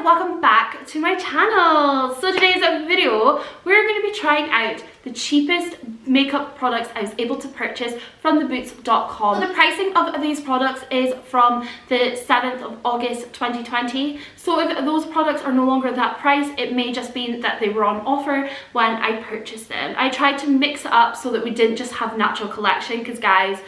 welcome back to my channel. So today's video, we're going to be trying out the cheapest makeup products I was able to purchase from theboots.com. The pricing of these products is from the 7th of August 2020. So if those products are no longer that price, it may just be that they were on offer when I purchased them. I tried to mix it up so that we didn't just have natural collection, because guys,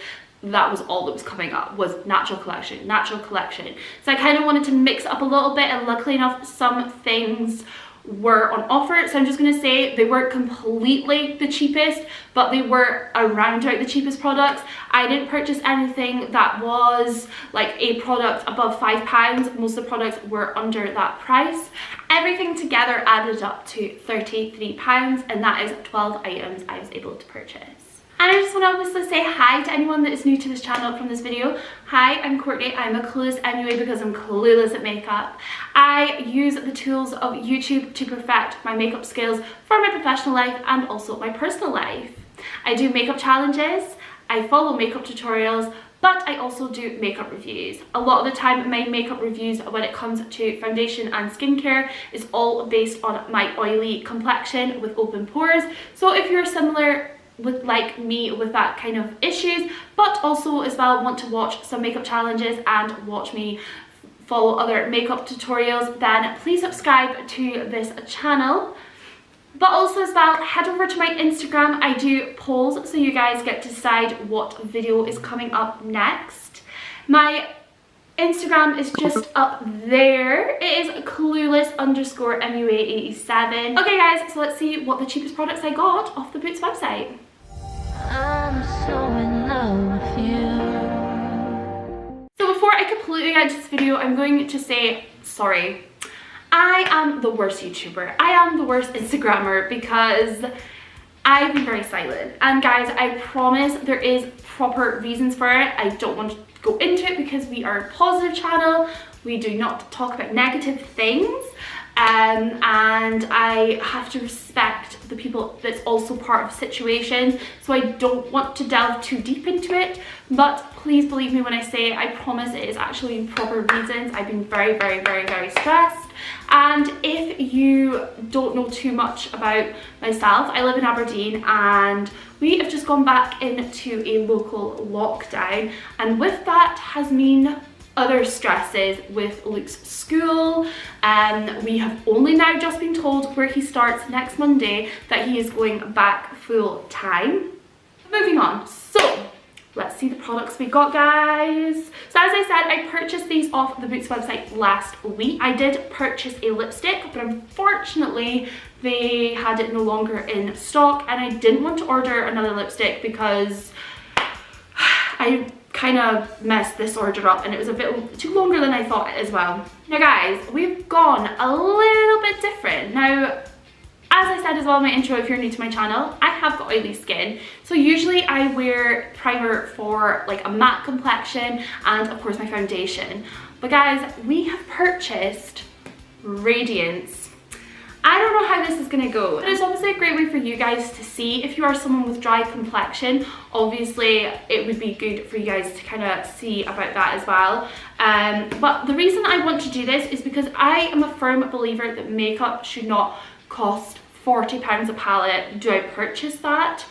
that was all that was coming up, was natural collection, natural collection. So I kind of wanted to mix it up a little bit, and luckily enough some things were on offer. So I'm just going to say they weren't completely the cheapest, but they were around about the cheapest products. I didn't purchase anything that was like a product above £5. Most of the products were under that price. Everything together added up to £33, and that is 12 items I was able to purchase. And I just want to obviously say hi to anyone that is new to this channel from this video. Hi, I'm Courtney. I'm a clueless anyway because I'm clueless at makeup. I use the tools of YouTube to perfect my makeup skills for my professional life and also my personal life. I do makeup challenges, I follow makeup tutorials, but I also do makeup reviews. A lot of the time my makeup reviews when it comes to foundation and skincare is all based on my oily complexion with open pores. So if you're similar with like me with that kind of issues, but also as well want to watch some makeup challenges and watch me follow other makeup tutorials, then please subscribe to this channel. But also as well, head over to my Instagram. I do polls so you guys get to decide what video is coming up next. My Instagram is just up there. It is clueless_MUA87. Okay guys, so let's see what the cheapest products I got off the Boots website. I'm so in love with you. So before I completely get into this video, I'm going to say sorry. I am the worst YouTuber. I am the worst Instagrammer because I've been very silent. And guys, I promise there is proper reasons for it. I don't want to go into it because we are a positive channel. We do not talk about negative things. And I have to respect the people that's also part of situations, so I don't want to delve too deep into it, but please believe me when I say I promise it is actually proper reasons. I've been very stressed, and if you don't know too much about myself, I live in Aberdeen and we have just gone back into a local lockdown, and with that has mean other stresses with Luke's school. We have only now just been told where he starts next Monday that he is going back full time. Moving on, so let's see the products we got, guys. So as I said, I purchased these off the Boots website last week. I did purchase a lipstick, but unfortunately they had it no longer in stock, and I didn't want to order another lipstick because I kind of messed this order up and it was a bit too longer than I thought as well. Now guys, we've gone a little bit different. Now, as I said as well in my intro, if you're new to my channel, I have got oily skin. So usually I wear primer for like a matte complexion and of course my foundation. But guys, we have purchased Radiance. I don't know how this is gonna go. But it's obviously a great way for you guys to see if you are someone with dry complexion. Obviously, it would be good for you guys to kind of see about that as well. But the reason I want to do this is because I am a firm believer that makeup should not cost £40 a palette. Do I purchase that?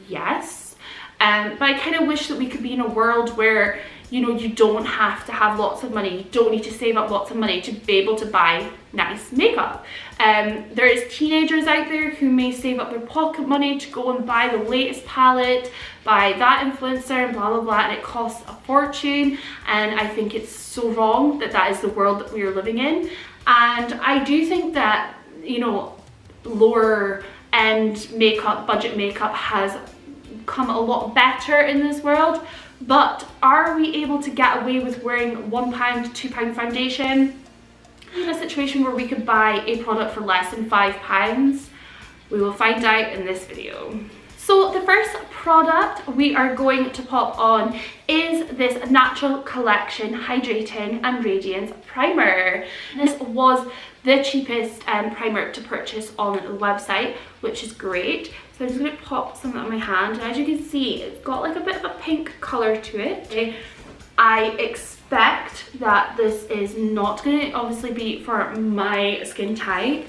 Yes. But I kind of wish that we could be in a world where, you know, you don't have to have lots of money, you don't need to save up lots of money to be able to buy nice makeup. There is teenagers out there who may save up their pocket money to go and buy the latest palette, buy that influencer and blah blah blah, and it costs a fortune, and I think it's so wrong that that is the world that we are living in. And I do think that, you know, lower end makeup, budget makeup has come a lot better in this world. But are we able to get away with wearing £1, £2 foundation in a situation where we could buy a product for less than £5? We will find out in this video. So the first product we are going to pop on is this Natural Collection Hydrating and Radiance Primer. This was the cheapest primer to purchase on the website, which is great. So I'm just going to pop some on my hand, and as you can see, it's got like a bit of a pink colour to it. I expect that this is not going to obviously be for my skin type.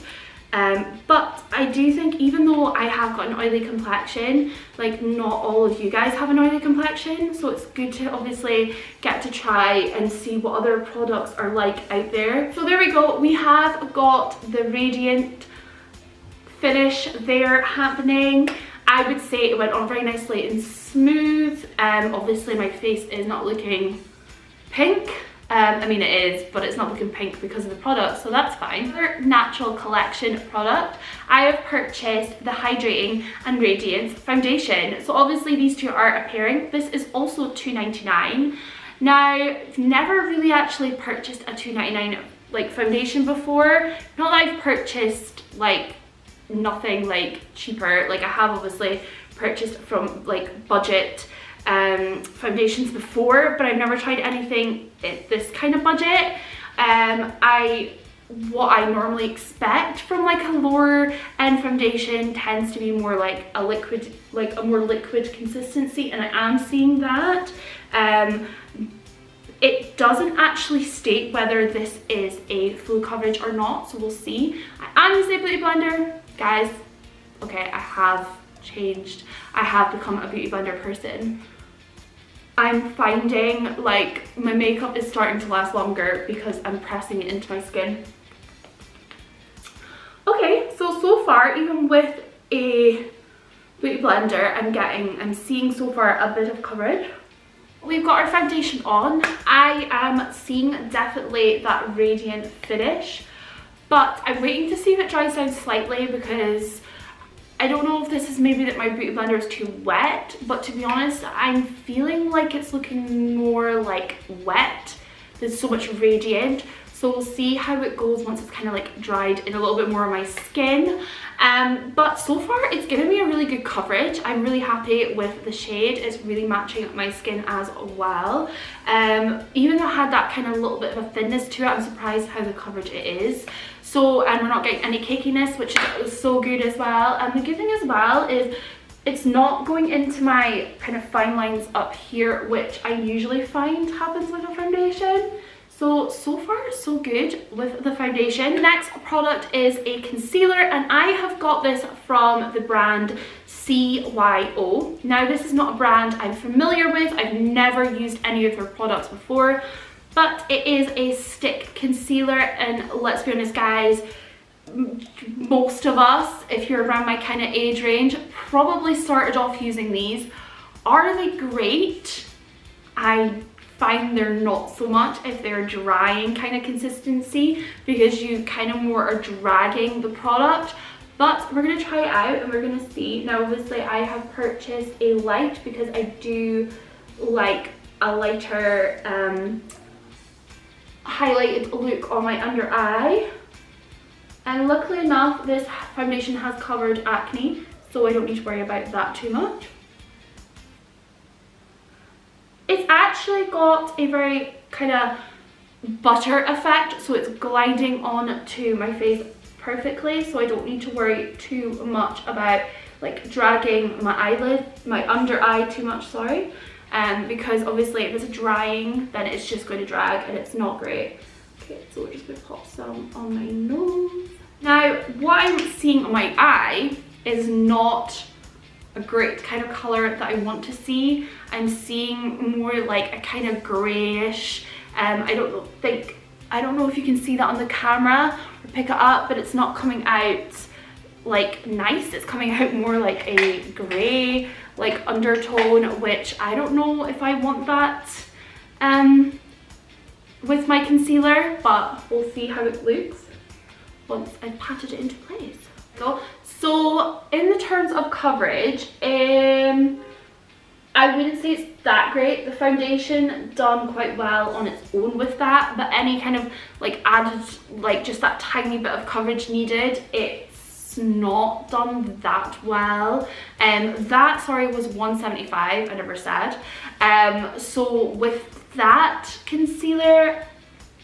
But I do think, even though I have got an oily complexion, like not all of you guys have an oily complexion, so it's good to obviously get to try and see what other products are like out there. So there we go, we have got the radiant finish there happening. I would say it went on very nicely and smooth. Obviously my face is not looking pink. I mean it is, but it's not looking pink because of the product, so that's fine. Another Natural Collection product, I have purchased the Hydrating and Radiance Foundation. So obviously these two are a pairing. This is also $2.99. Now, I've never really actually purchased a $2.99 like foundation before. Not that I've purchased like nothing like cheaper. Like I have obviously purchased from like budget foundations before, but I've never tried anything at this kind of budget. What I normally expect from like a lower end foundation tends to be more like a liquid, like a more liquid consistency, and I am seeing that. It doesn't actually state whether this is a full coverage or not, so we'll see. I am using a beauty blender, guys. Okay, I have changed. I have become a beauty blender person. I'm finding like my makeup is starting to last longer because I'm pressing it into my skin. Okay, so far, even with a beauty blender, I'm seeing so far a bit of coverage. We've got our foundation on. I am seeing definitely that radiant finish, but I'm waiting to see if it dries down slightly because I don't know if this is maybe that my beauty blender is too wet, but to be honest, I'm feeling like it's looking more like wet. There's so much radiant. So we'll see how it goes once it's kind of like dried in a little bit more on my skin. But so far it's given me a really good coverage. I'm really happy with the shade. It's really matching my skin as well. Even though it had that kind of little bit of a thinness to it, I'm surprised how the coverage it is. So, and we're not getting any cakiness, which is so good as well. And the good thing as well is it's not going into my kind of fine lines up here, which I usually find happens with a foundation. So far so good with the foundation. Next product is a concealer, and I have got this from the brand CYO. Now this is not a brand I'm familiar with. I've never used any of their products before, but it is a stick concealer, and let's be honest guys, most of us, if you're around my kind of age range, probably started off using these. Are they great? I find they're not so much if they're drying kind of consistency, because you kind of more are dragging the product. But we're going to try it out and we're going to see. Now obviously I have purchased a light because I do like a lighter highlighted look on my under eye. And luckily enough, this foundation has covered acne, so I don't need to worry about that too much. It's actually got a very kind of butter effect, so it's gliding on to my face perfectly, so I don't need to worry too much about like dragging my eyelid, my under eye too much, sorry. Because obviously if it's drying, then it's just going to drag and it's not great. Okay, so we're just going to pop some on my nose. Now, what I'm seeing on my eye is not a great kind of color that I want to see. I'm seeing more like a kind of grayish, I don't know if you can see that on the camera or pick it up, but it's not coming out like nice. It's coming out more like a gray like undertone, which I don't know if I want that with my concealer, but we'll see how it looks once I've patted it into place. So in the terms of coverage, I wouldn't say it's that great. The foundation done quite well on its own with that, but any kind of like added, like just that tiny bit of coverage needed, it's not done that well. That, sorry, was $175, I never said. So with that concealer,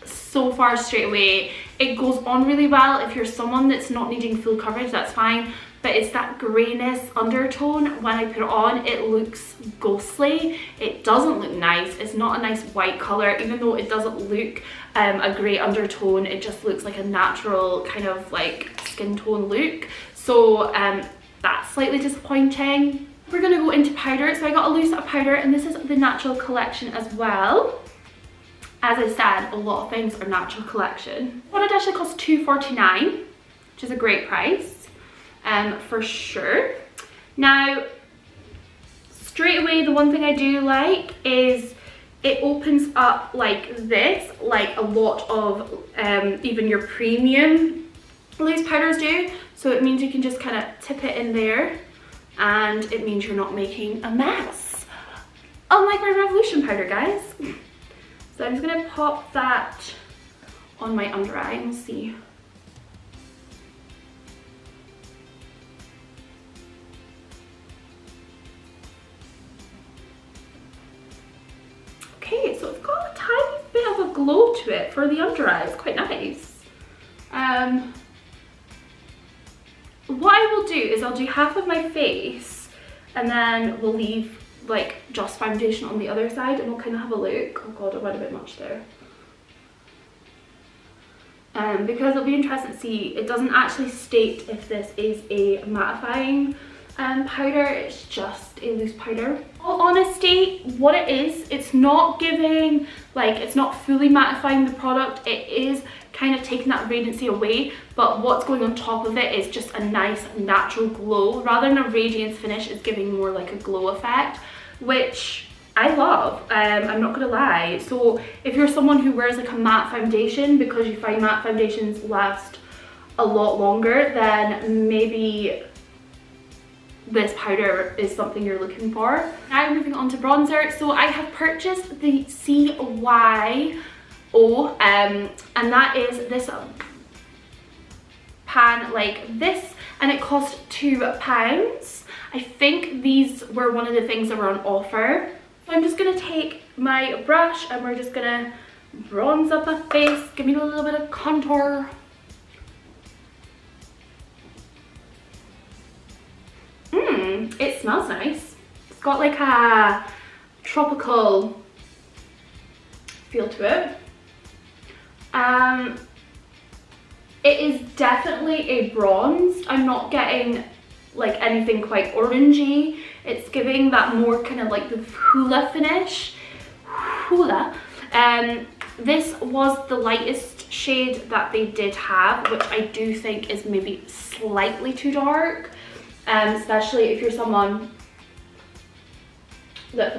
so far straight away, it goes on really well. If you're someone that's not needing full coverage, that's fine. but it's that greyness undertone. When I put it on, it looks ghostly. It doesn't look nice. It's not a nice white colour, even though it doesn't look a grey undertone. It just looks like a natural kind of like skin tone look. So that's slightly disappointing. We're gonna go into powder. So I got a loose set of powder, and this is the Natural Collection as well. As I said, a lot of things are Natural Collection. Product actually costs $2.49, which is a great price, for sure. Now, straight away, the one thing I do like is it opens up like this, like a lot of even your premium loose powders do. So it means you can just kind of tip it in there, and it means you're not making a mess. Unlike my Revolution powder, guys. So I'm just gonna pop that on my under eye and we'll see. Okay, so it's got a tiny bit of a glow to it for the under eye. It's quite nice. What I will do is I'll do half of my face, and then we'll leave like just foundation on the other side, and we'll kind of have a look. Oh god, I went a bit much there. Because it'll be interesting to see. It doesn't actually state if this is a mattifying powder. It's just a loose powder. In all honesty, what it is, it's not giving, like, it's not fully mattifying the product. It is kind of taking that radiancy away, but what's going on top of it is just a nice natural glow. Rather than a radiance finish, it's giving more like a glow effect, which I love. I'm not gonna lie. So if you're someone who wears like a matte foundation, because you find matte foundations last a lot longer, then maybe this powder is something you're looking for. Now moving on to bronzer. So I have purchased the CYO, and that is this pan like this, and it cost £2. I think these were one of the things that were on offer. So I'm just gonna take my brush and we're just gonna bronze up my face, give me a little bit of contour. It smells nice. It's got like a tropical feel to it. It is definitely a bronze. I'm not getting like anything quite orangey. It's giving that more kind of like the hula finish. Hula. This was the lightest shade that they did have, which I do think is maybe slightly too dark. Especially if you're someone that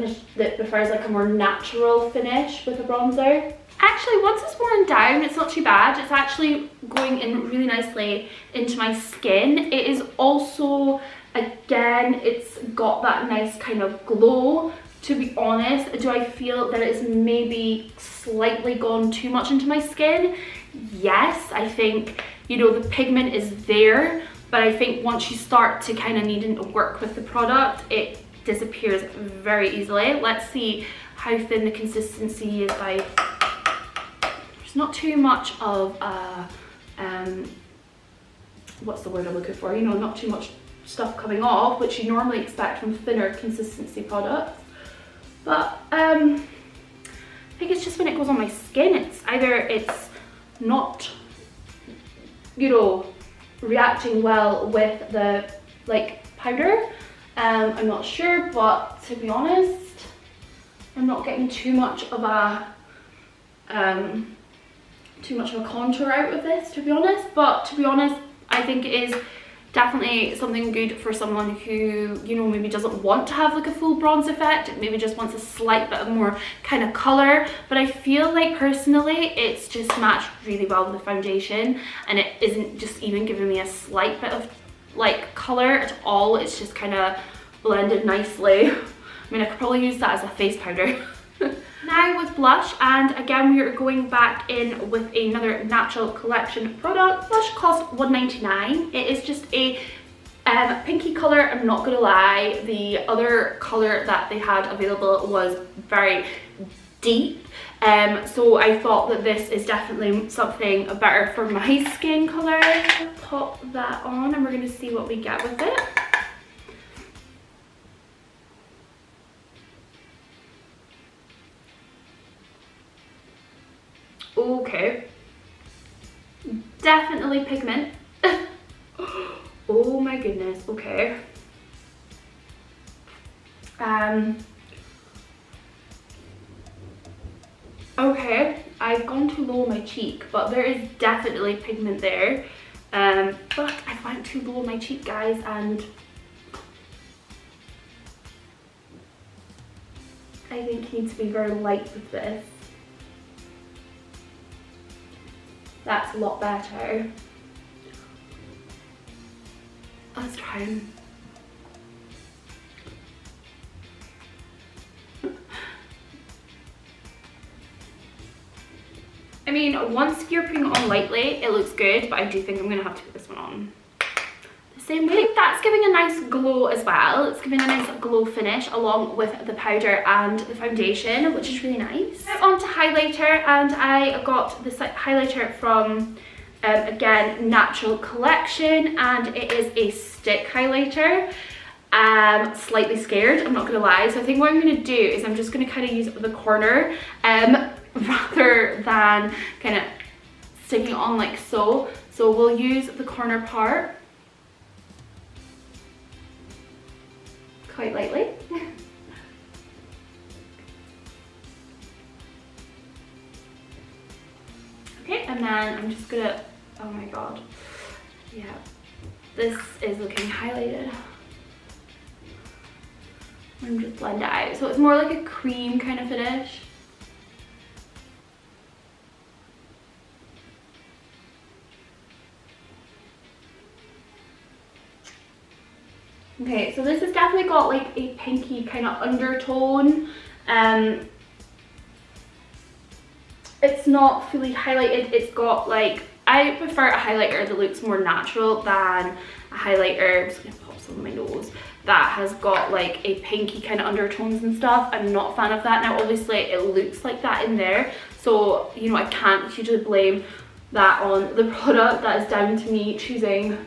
prefers like a more natural finish with a bronzer. Actually, once it's worn down, it's not too bad. It's actually going in really nicely into my skin. It is also, again, it's got that nice kind of glow. To be honest, do I feel that it's maybe slightly gone too much into my skin? Yes, I think, you know, the pigment is there, but I think once you start to kind of needing to work with the product, it disappears very easily. Let's see how thin the consistency is. Like, there's not too much of a, what's the word I'm looking for? You know, not too much stuff coming off, which you normally expect from thinner consistency products. But I think it's just when it goes on my skin, it's either it's not, you know, reacting well with the like powder. I'm not sure, but to be honest, I'm not getting too much of a contour out of this, to be honest. But to be honest, I think it is definitely something good for someone who, you know, maybe doesn't want to have like a full bronze effect, maybe just wants a slight bit of more kind of color. But I feel like personally it's just matched really well with the foundation, and it isn't just even giving me a slight bit of like color at all. It's just kind of blended nicely. I mean, I could probably use that as a face powder. Now with blush, and again we are going back in with another Natural Collection product. Blush cost $1.99. It is just a pinky colour. I'm not gonna lie, the other colour that they had available was very deep. So I thought that this is definitely something better for my skin colour. Pop that on and we're going to see what we get with it. Okay, definitely pigment. Oh my goodness, okay. Okay, I've gone too low on my cheek, but there is definitely pigment there. But I went too low on my cheek, guys, and I think you need to be very light with this. That's a lot better. Let's try and... I mean, once you're putting it on lightly, it looks good, but I do think I'm going to have to put this one on the same way. That's giving a nice glow as well. It's giving a nice glow finish along with the powder and the foundation, which is really nice. Now on to highlighter, and I got this highlighter from, again, Natural Collection, and it is a stick highlighter. Slightly scared, I'm not going to lie. So I think what I'm going to do is I'm just going to kind of use the corner, rather than kind of sticking it on like so. So we'll use the corner part quite lightly. Okay, and then I'm just gonna, oh my god, yeah, this is looking highlighted. I'm just blend it out, so it's more like a cream kind of finish. Okay, so this has definitely got like a pinky kind of undertone. It's not fully highlighted. It's got like, I prefer a highlighter that looks more natural than a highlighter, I'm just gonna pop some on my nose, that has got like a pinky kind of undertones and stuff. I'm not a fan of that. Now obviously it looks like that in there, so you know I can't hugely blame that on the product. That is down to me choosing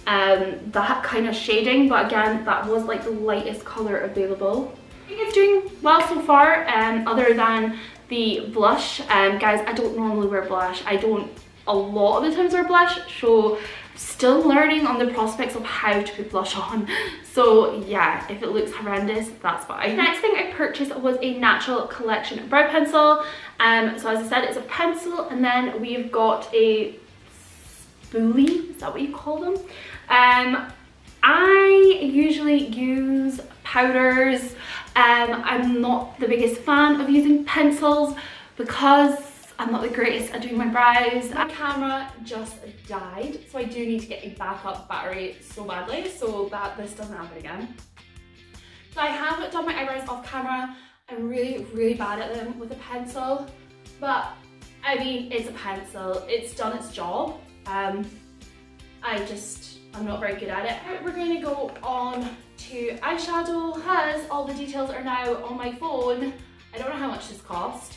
that kind of shading, but again, that was like the lightest color available. I think it's doing well so far, other than the blush. Guys, I don't normally wear blush. I don't a lot of the times wear blush, so I'm still learning on the prospects of how to put blush on. So yeah, if it looks horrendous, that's fine. Next thing I purchased was a Natural Collection brow pencil. So as I said, it's a pencil, and then we've got a spoolie, is that what you call them? I usually use powders. I'm not the biggest fan of using pencils because I'm not the greatest at doing my brows. My camera just died, so I do need to get a backup battery so badly so that this doesn't happen again. So I have done my eyebrows off camera. I'm really bad at them with a pencil, but I mean, it's a pencil, it's done its job. I'm not very good at it. Right, we're going to go on to eyeshadow because all the details are now on my phone. I don't know how much this cost.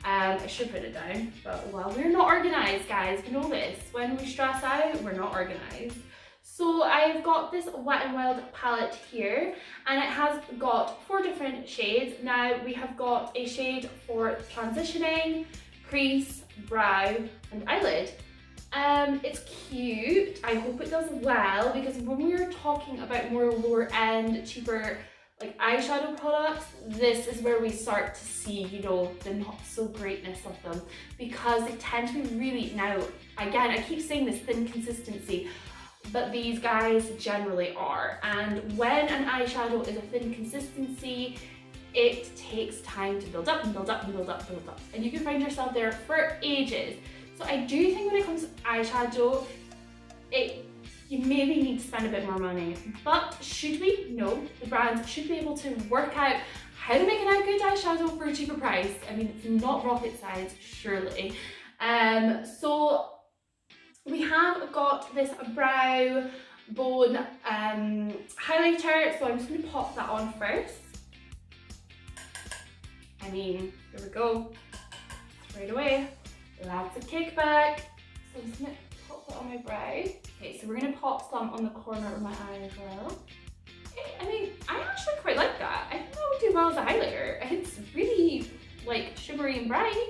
I should put it down, but well, we're not organized, guys. You know this. When we stress out, we're not organized. So I've got this Wet n Wild palette here, and it has got 4 different shades. Now we have got a shade for transitioning, crease, brow, and eyelid. It's cute. I hope it does well, because when we were talking about more lower end, cheaper like eyeshadow products, this is where we start to see, you know, the not so greatness of them, because they tend to be really, now again, I keep saying this, thin consistency, but these guys generally are. And when an eyeshadow is a thin consistency, it takes time to build up and build up and build up and build up, and you can find yourself there for ages. So I do think when it comes to eyeshadow, you maybe need to spend a bit more money. But should we? No. The brands should be able to work out how to make a good eyeshadow for a cheaper price. I mean, it's not rocket science, surely. So we have got this brow bone highlighter, so I'm just going to pop that on first. I mean, here we go. right away. Lots of kickback. So I'm just gonna pop that on my brow. Okay, so we're gonna pop some on the corner of my eye as well. Okay, I mean, I actually quite like that. I think that would do well as a highlighter. It's really like shimmery and bright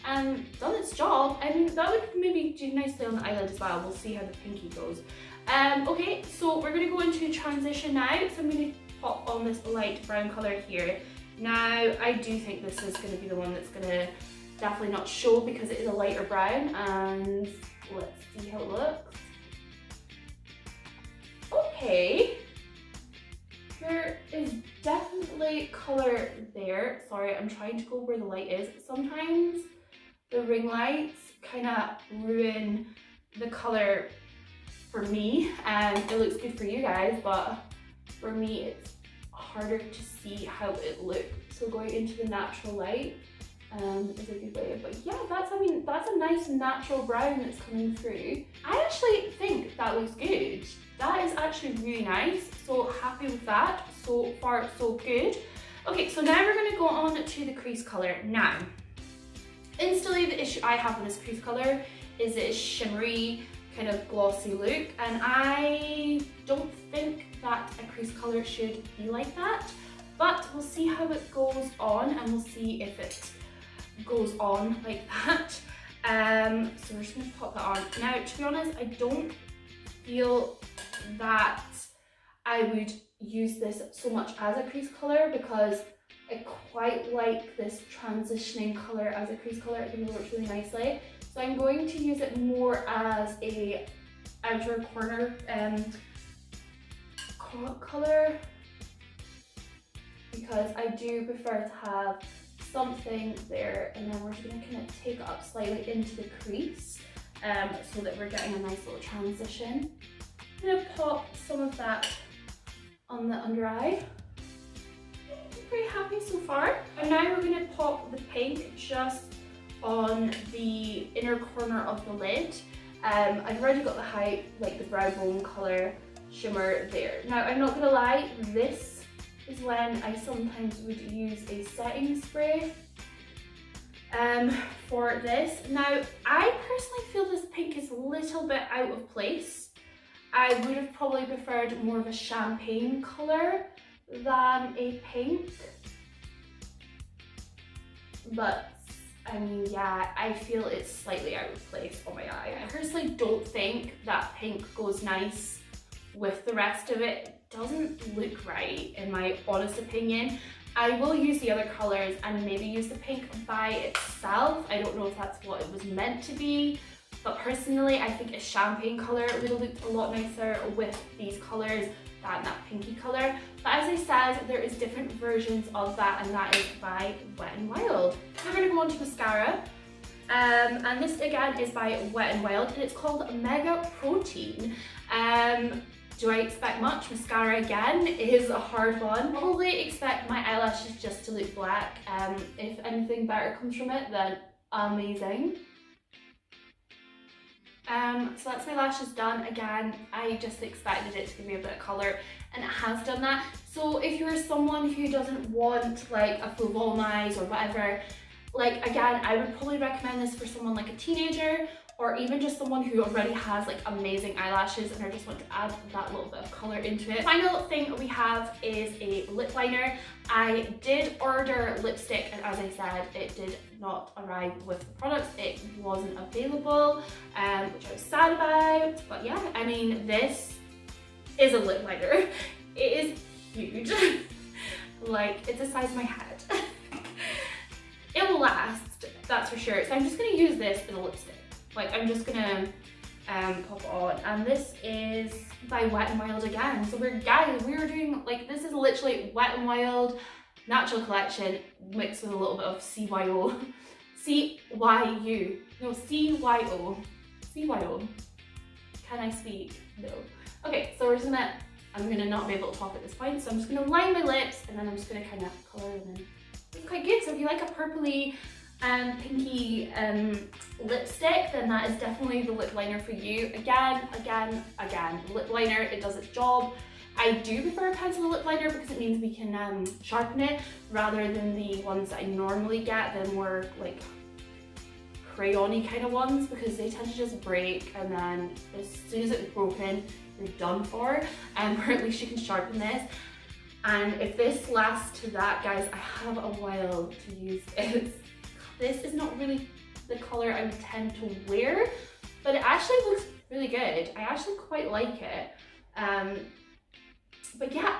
and done its job. I mean, that would maybe do nicely on the eyelid as well. We'll see how the pinky goes. Okay, so we're gonna go into transition now. So I'm gonna pop on this light brown color here. Now, I do think this is gonna be the one that's gonna definitely not show because it is a lighter brown, and let's see how it looks. Okay, there is definitely color there. Sorry, I'm trying to go where the light is. Sometimes the ring lights kind of ruin the color for me, and it looks good for you guys, but for me it's harder to see how it looks. So going into the natural light is a good way. But yeah, that's a nice natural brown that's coming through. I actually think that looks good. That is actually really nice. So happy with that. So far, so good. Okay, so now we're gonna go on to the crease color. Now, instantly the issue I have with this crease color is it's shimmery, kind of glossy look, and I don't think that a crease color should be like that, but we'll see how it goes on, and we'll see if it goes on like that. So we're just gonna pop that on. Now, to be honest, I don't feel that I would use this so much as a crease color because I quite like this transitioning color as a crease color. I think it works really nicely. So I'm going to use it more as a outer corner color because I do prefer to have something there, and then we're just going to kind of take it up slightly into the crease so that we're getting a nice little transition. I'm going to pop some of that on the under eye. I'm pretty happy so far. And now we're going to pop the pink just on the inner corner of the lid. I've already got the height, like the brow bone colour shimmer there. Now, I'm not gonna lie, this is when I sometimes would use a setting spray for this. Now, I personally feel this pink is a little bit out of place. I would have probably preferred more of a champagne colour than a pink, but I mean, yeah, I feel it's slightly out of place on my eye. I personally don't think that pink goes nice with the rest of it. It doesn't look right, in my honest opinion. I will use the other colours and maybe use the pink by itself. I don't know if that's what it was meant to be, but personally, I think a champagne colour would have looked a lot nicer with these colours than that pinky colour. But as I said, there is different versions of that, and that is by Wet n Wild. We're going to go on to mascara, and this again is by Wet n Wild, and it's called Mega Protein. Do I expect much? Mascara again is a hard one. Probably expect my eyelashes just to look black. If anything better comes from it, then amazing. So that's my lashes done. Again, I just expected it to give me a bit of colour, and it has done that. So if you're someone who doesn't want like a full volume eyes or whatever, like again, I would probably recommend this for someone like a teenager, or even just someone who already has like amazing eyelashes and I just want to add that little bit of colour into it. Final thing we have is a lip liner. I did order lipstick, and as I said, it did not arrive with the products. It wasn't available, which I was sad about. But yeah, I mean, this is a lip liner. It is huge. Like, it's the size of my head. It will last, that's for sure. So I'm just gonna use this as a lipstick. Like, I'm just gonna pop it on, and this is by Wet n Wild again. So we were doing, like, this is literally Wet n Wild Natural Collection mixed with a little bit of CYO. CYU. No, CYO. CYO. Can I speak? No. Okay, so I'm gonna not be able to talk at this point, so I'm just gonna line my lips, and then I'm just gonna kind of colour them in. It's quite good. So if you like a purpley pinky lipstick, then that is definitely the lip liner for you. Again, lip liner, it does its job. I do prefer a pencil lip liner because it means we can sharpen it rather than the ones that I normally get. They're more like crayon-y kind of ones because they tend to just break, and then as soon as it's broken, you're done for. Or at least you can sharpen this. And if this lasts to that, guys, I have a while to use this. This is not really the color I would tend to wear, but it actually looks really good. I actually quite like it. But yeah,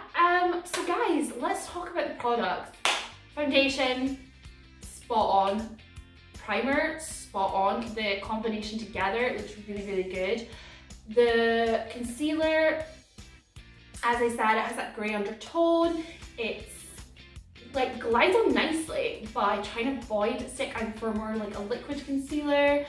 so guys, let's talk about the products. Foundation, spot on. Primer, spot on. The combination together looks really, really good. The concealer, as I said, it has that grey undertone. It's like glides on nicely by trying to avoid stick. I'm for more like a liquid concealer.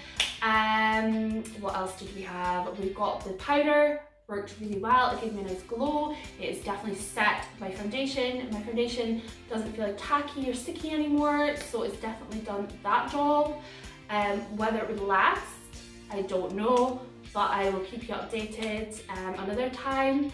What else did we have? We've got the powder, worked really well. It gave me a nice glow. It is definitely set my foundation. My foundation doesn't feel like tacky or sticky anymore, so it's definitely done that job. Whether it would last, I don't know, but I will keep you updated another time.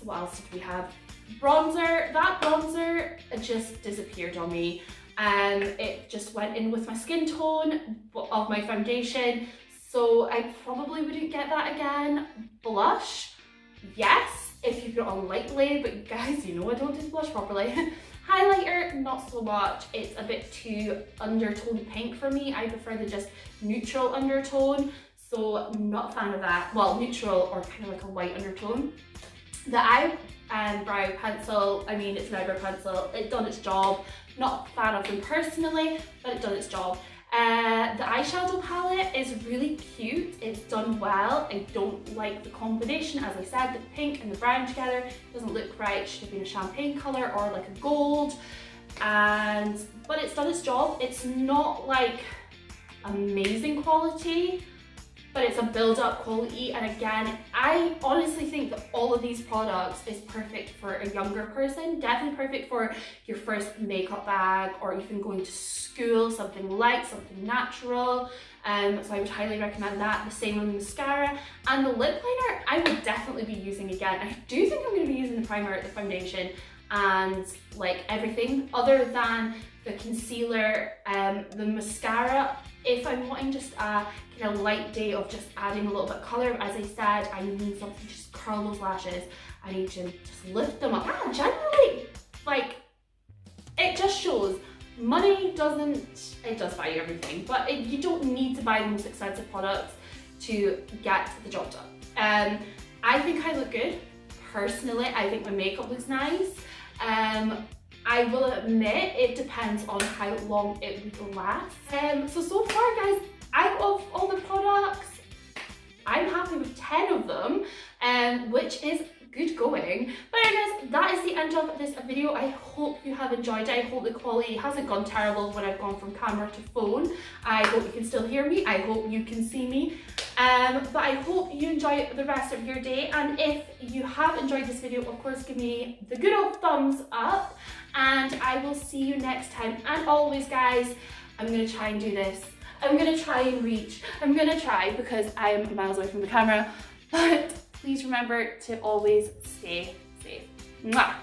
What else did we have? Bronzer. That bronzer just disappeared on me. It just went in with my skin tone of my foundation, so I probably wouldn't get that again. Blush, yes, if you put it on lightly, but guys, you know I don't do blush properly. Highlighter, not so much. It's a bit too undertone pink for me. I prefer the just neutral undertone, so I'm not a fan of that. Well, neutral or kind of like a white undertone. The eyebrow pencil, I mean, it's an eyebrow pencil. It's done its job. Not a fan of them personally, but it's done its job. The eyeshadow palette is really cute. It's done well. I don't like the combination. As I said, the pink and the brown together doesn't look right. It should have been a champagne color or like a gold. But it's done its job. It's not like amazing quality, but it's a build-up quality. And again, I honestly think that all of these products is perfect for a younger person. Definitely perfect for your first makeup bag, or even going to school, something light, something natural. So I would highly recommend that. The same with the mascara. And the lip liner, I would definitely be using again. I do think I'm going to be using the primer, the foundation, and like everything other than the concealer, the mascara. If I'm wanting just a kind of light day of just adding a little bit of colour, as I said, I need something to just curl those lashes. I need to just lift them up. Yeah, generally, like, it just shows money doesn't, it does buy you everything, but you don't need to buy the most expensive products to get the job done. I think I look good. Personally, I think my makeup looks nice. I will admit it depends on how long it would last. So far guys, out of all the products, I'm happy with 10 of them, which is good going. But anyways, that is the end of this video. I hope you have enjoyed it. I hope the quality hasn't gone terrible when I've gone from camera to phone. I hope you can still hear me. I hope you can see me. But I hope you enjoy the rest of your day. And if you have enjoyed this video, of course, give me the good old thumbs up. And I will see you next time. And always, guys, I'm going to try and do this. I'm going to try and reach. I'm going to try because I'm miles away from the camera. But please remember to always stay safe. Mwah!